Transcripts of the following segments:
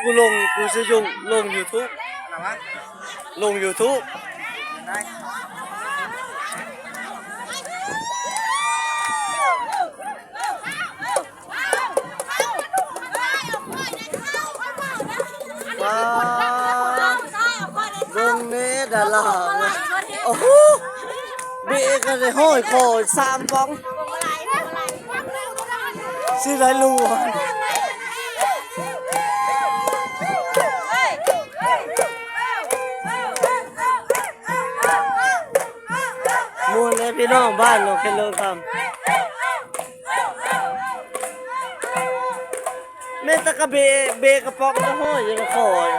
กูจะลง YouTube ลง YouTube ว้าวลงนี้ดาราโอ้โหเบก็ได้ห้อยคอ3ป้องสิได้รู้มูลเลยพี่น้องบ้านเราแค่เลิกทำแม่ตะกะเบกระป๋องก็ห้อยยังคอย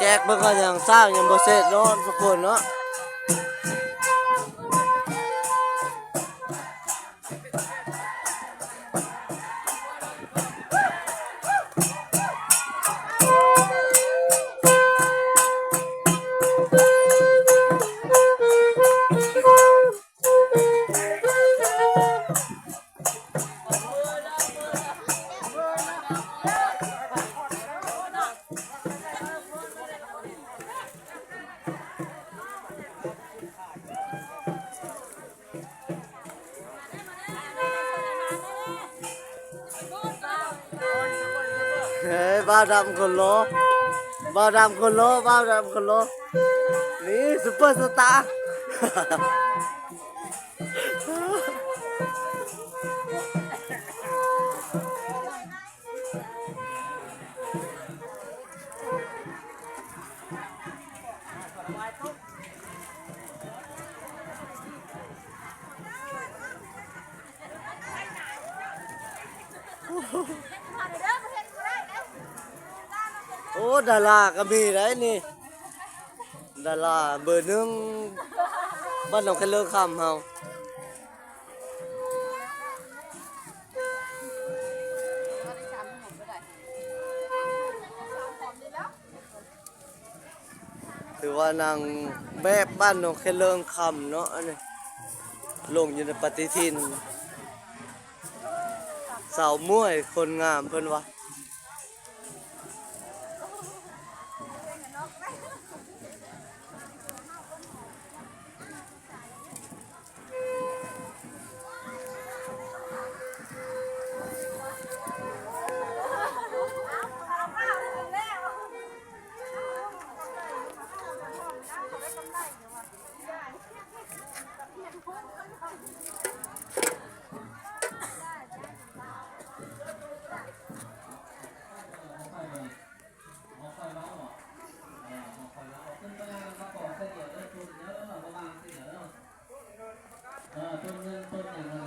แจกเบิ่งก็ยังสร้างยังบ่เสร็จเนาะทุกคนเนาะบ้าดำคนโลนี่ซุปเปอร์สตาร์โอ้ดาราก็มีได้นี่ดาราเบอร์หนึ่งบ้านหนองแคเลิกคำเฮาถือว่านางแบบบ้านหนองแคเลิกคำเนาะอันนี้ลงอยู่ในปฏิทินสาวมวยคนงามเพิ่นวะต้นเงินต้นอย่างไร